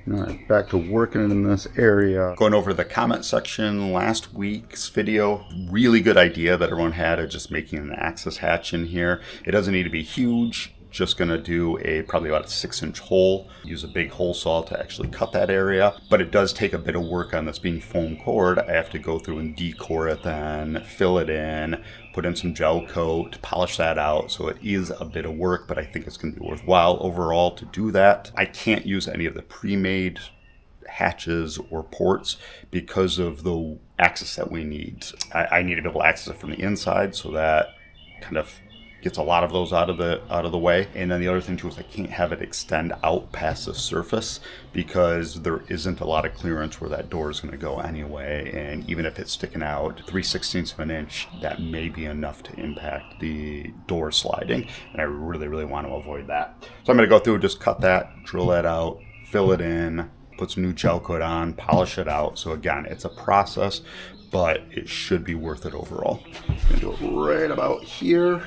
Alright, back to working in this area. Going over the comment section, last week's video, really good idea that everyone had of just making an access hatch in here. It doesn't need to be huge, just gonna do probably about a 6-inch hole. Use a big hole saw to actually cut that area, but it does take a bit of work on this being foam core. I have to go through and decore it then, fill it in, put in some gel coat, polish that out. So it is a bit of work, but I think it's gonna be worthwhile overall to do that. I can't use any of the pre-made hatches or ports because of the access that we need. I need to be able to access it from the inside, so that kind of gets a lot of those out of the way. And then the other thing too is I can't have it extend out past the surface because there isn't a lot of clearance where that door is going to go anyway. And even if it's sticking out 3/16 of an inch, that may be enough to impact the door sliding. And I really want to avoid that. So I'm going to go through and just cut that, drill that out, fill it in, put some new gel coat on, polish it out. So again, it's a process, but it should be worth it overall. I'm going to do it right about here.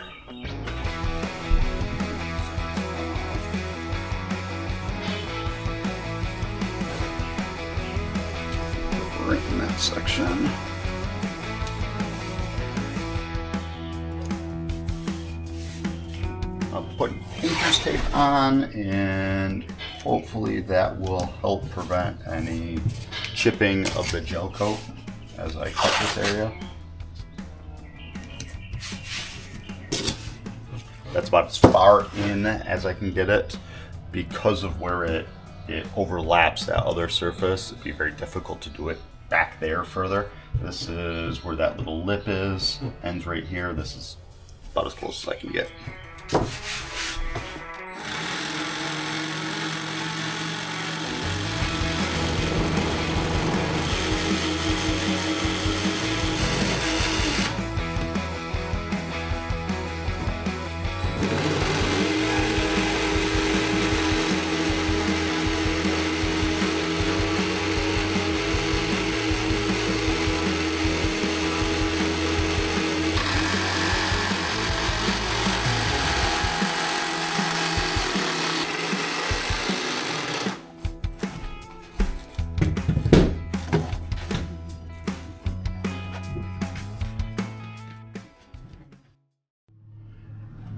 Right in that section. I'll put painter's tape on, and hopefully that will help prevent any chipping of the gel coat as I cut this area. That's about as far in as I can get it. Because of where it overlaps that other surface, it'd be very difficult to do it back there further. This is where that little lip is, ends right here. This is about as close as I can get.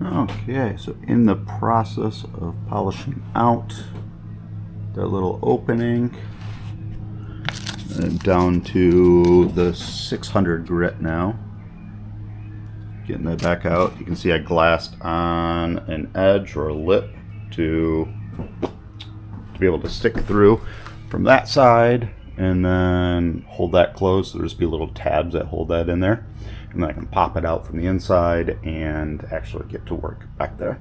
Okay, so in the process of polishing out that little opening, down to the 600 grit now. Getting that back out. You can see I glassed on an edge or a lip to be able to stick through from that side, and then hold that closed. So there's be little tabs that hold that in there. And then I can pop it out from the inside and actually get to work back there.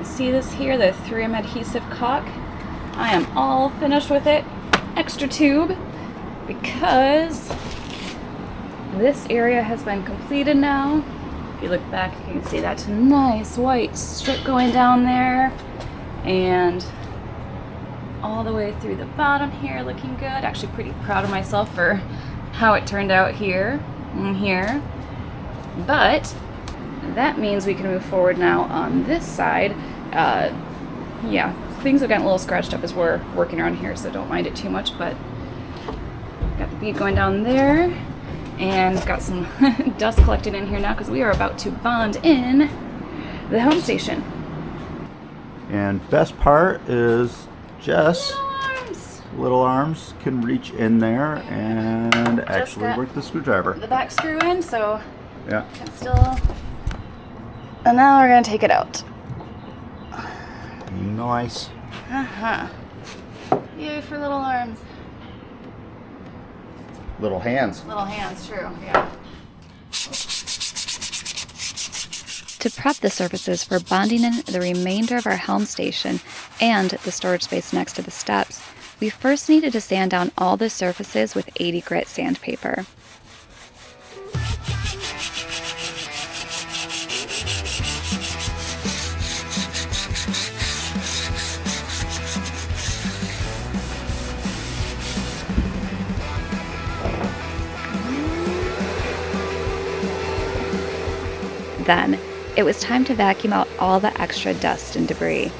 See this here, the 3M adhesive caulk? I am all finished with it. Extra tube, because this area has been completed now. If you look back, you can see that nice white strip going down there, and all the way through the bottom here, looking good. Actually pretty proud of myself for how it turned out here and here. But that means we can move forward now on this side. Yeah, things have gotten a little scratched up as we're working around here, so don't mind it too much, but got the bead going down there, and got some dust collected in here now because we are about to bond in the helm station. And best part is Jess, little arms can reach in there and actually work the screwdriver. The back screw in, so yeah, it's still. And now we're gonna take it out. Nice. Yay for little arms. Little hands. Little hands, true, yeah. To prep the surfaces for bonding in the remainder of our helm station and the storage space next to the steps, we first needed to sand down all the surfaces with 80 grit sandpaper. Then, it was time to vacuum out all the extra dust and debris.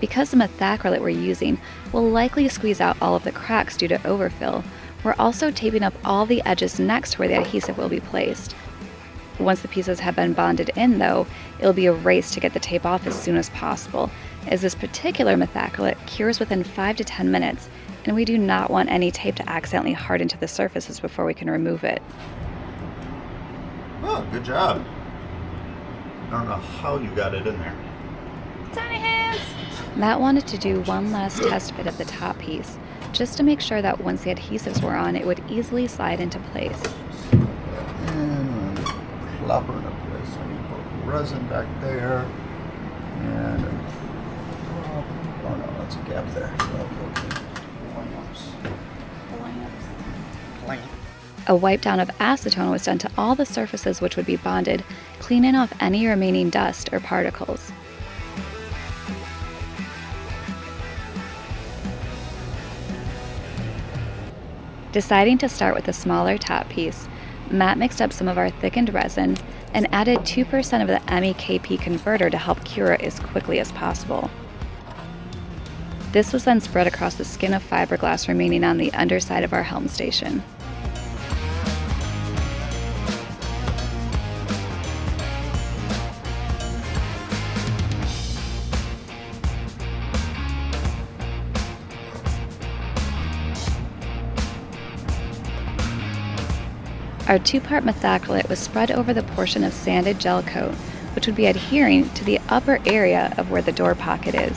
Because the methacrylate we're using will likely squeeze out all of the cracks due to overfill, we're also taping up all the edges next to where the adhesive will be placed. Once the pieces have been bonded in, though, it'll be a race to get the tape off as soon as possible, as this particular methacrylate cures within 5 to 10 minutes, and we do not want any tape to accidentally harden to the surfaces before we can remove it. Oh, good job. I don't know how you got it in there. Tiny hands! Matt wanted to do one last test fit of the top piece, just to make sure that once the adhesives were on, it would easily slide into place. And plop her into place. I need to put resin back there. And oh no, that's a gap there. Okay. A wipe down of acetone was done to all the surfaces which would be bonded, cleaning off any remaining dust or particles. Deciding to start with a smaller top piece, Matt mixed up some of our thickened resin and added 2% of the MEKP converter to help cure it as quickly as possible. This was then spread across the skin of fiberglass remaining on the underside of our helm station. Our 2-part methacrylate was spread over the portion of sanded gel coat, which would be adhering to the upper area of where the door pocket is.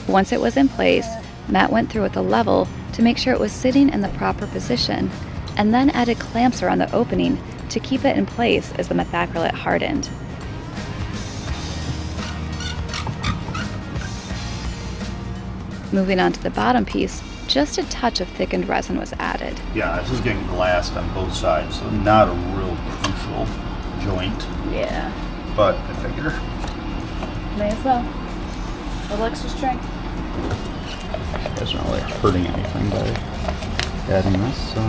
Once it was in place, Matt went through with a level to make sure it was sitting in the proper position, and then added clamps around the opening to keep it in place as the methacrylate hardened. Moving on to the bottom piece, just a touch of thickened resin was added. Yeah, this is getting glassed on both sides, so not a real crucial joint. Yeah. But I figure. May as well. A little extra strength. It isn't really hurting anything by adding this, so.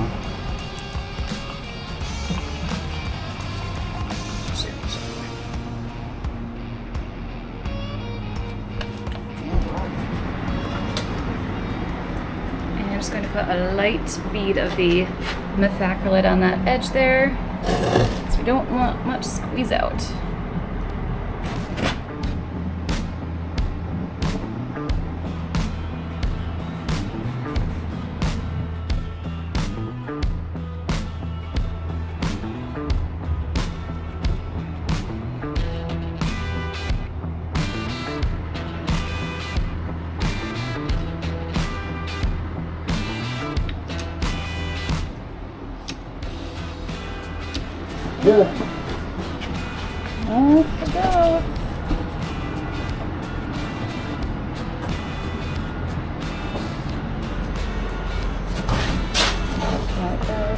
And I'm just going to put a light bead of the methacrylate on that edge there, so we don't want much squeeze out. Off we go. Like that.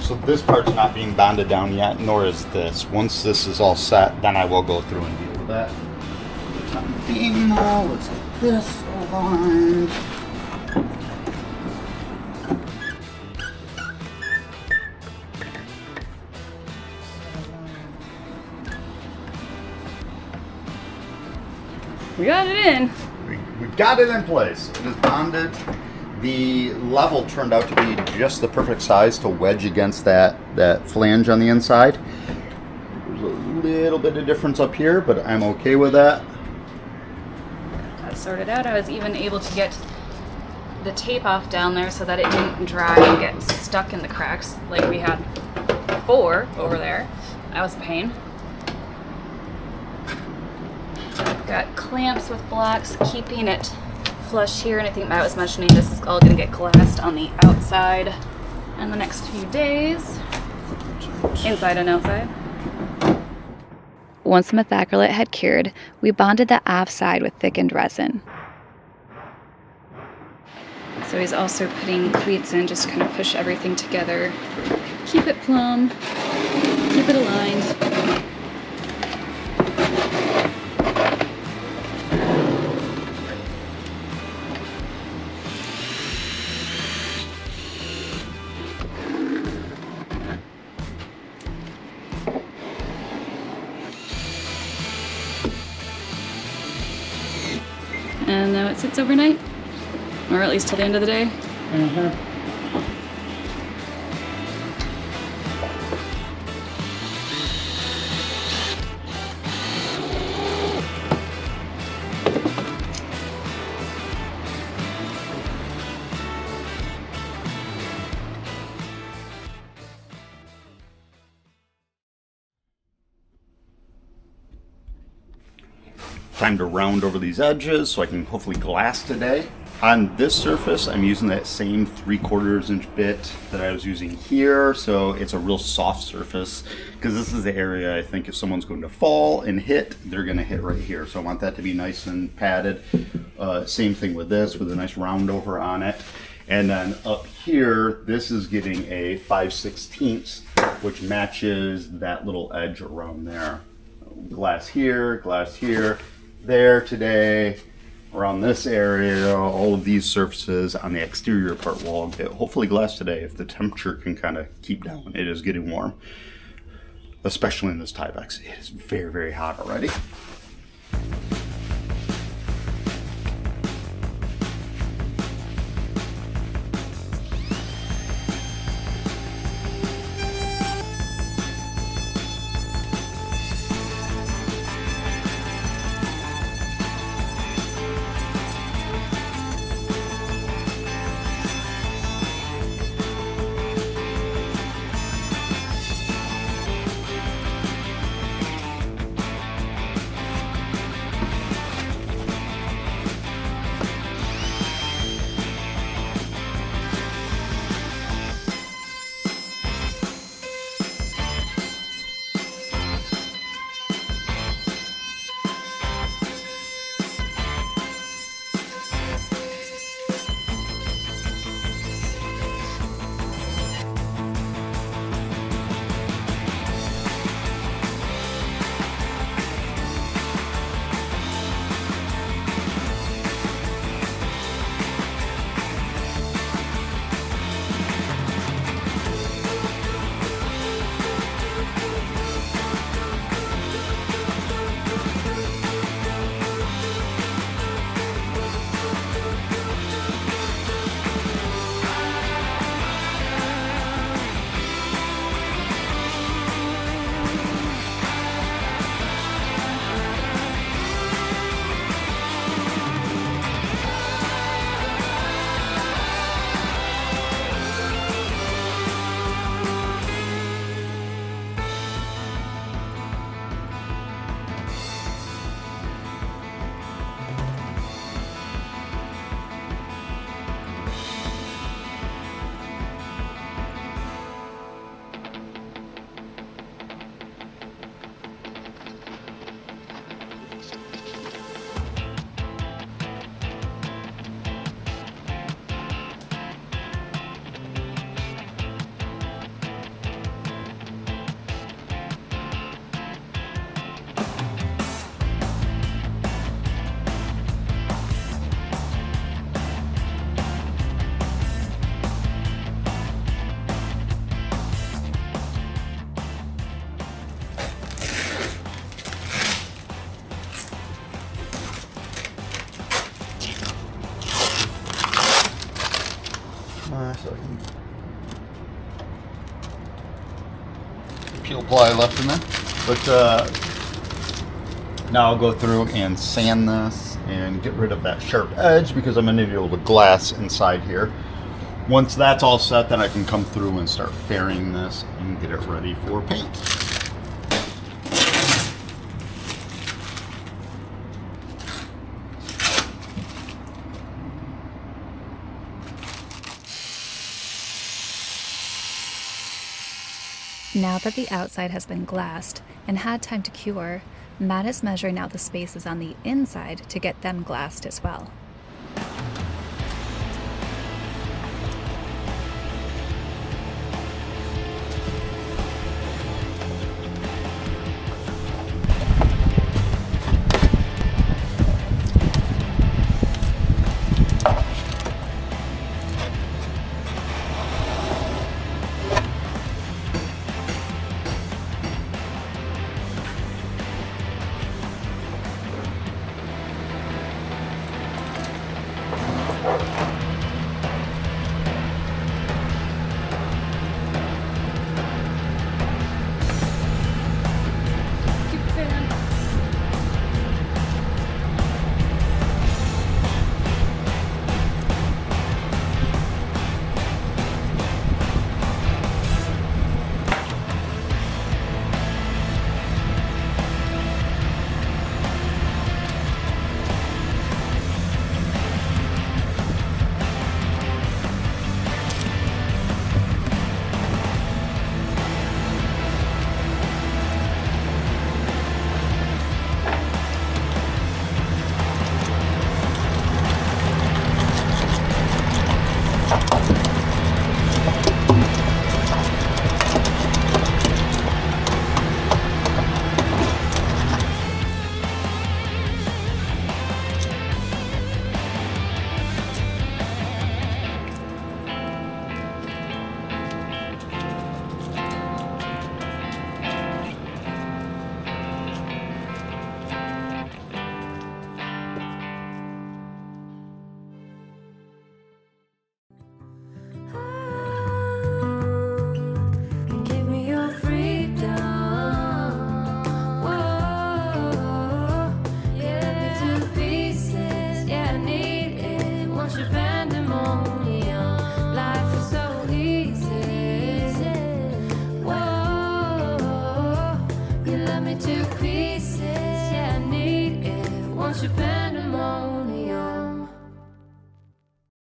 So this part's not being bonded down yet, nor is this. Once this is all set, then I will go through and deal with that. Let's get this aligned. We got it in. We got it in place. It is bonded. The level turned out to be just the perfect size to wedge against that flange on the inside. There's a little bit of difference up here, but I'm okay with that. Got sorted out. I was even able to get the tape off down there so that it didn't dry and get stuck in the cracks like we had before over there. That was a pain. Got clamps with blocks keeping it flush here, and I think Matt was mentioning this is all going to get glassed on the outside in the next few days, inside and outside. Once the methacrylate had cured, we bonded the offside with thickened resin. So he's also putting cleats in, just kind of push everything together, keep it plumb, keep it aligned. And now it sits overnight, or at least till the end of the day. Mm-hmm. Time to round over these edges so I can hopefully glass today. On this surface, I'm using that same 3/4 inch bit that I was using here, so it's a real soft surface, because this is the area I think if someone's going to fall and hit, they're going to hit right here. So I want that to be nice and padded. Same thing with this, with a nice round over on it. And then up here, this is getting a 5/16, which matches that little edge around there. Glass here, there today, around this area, all of these surfaces on the exterior part will all get hopefully glass today if the temperature can kind of keep down. It is getting warm, especially in this Tyvek. It is very, very hot already. So I can peel ply left in there. But now I'll go through and sand this and get rid of that sharp edge because I'm going to be able to glass inside here. Once that's all set, then I can come through and start fairing this and get it ready for paint. Now that the outside has been glassed and had time to cure, Matt is measuring out the spaces on the inside to get them glassed as well.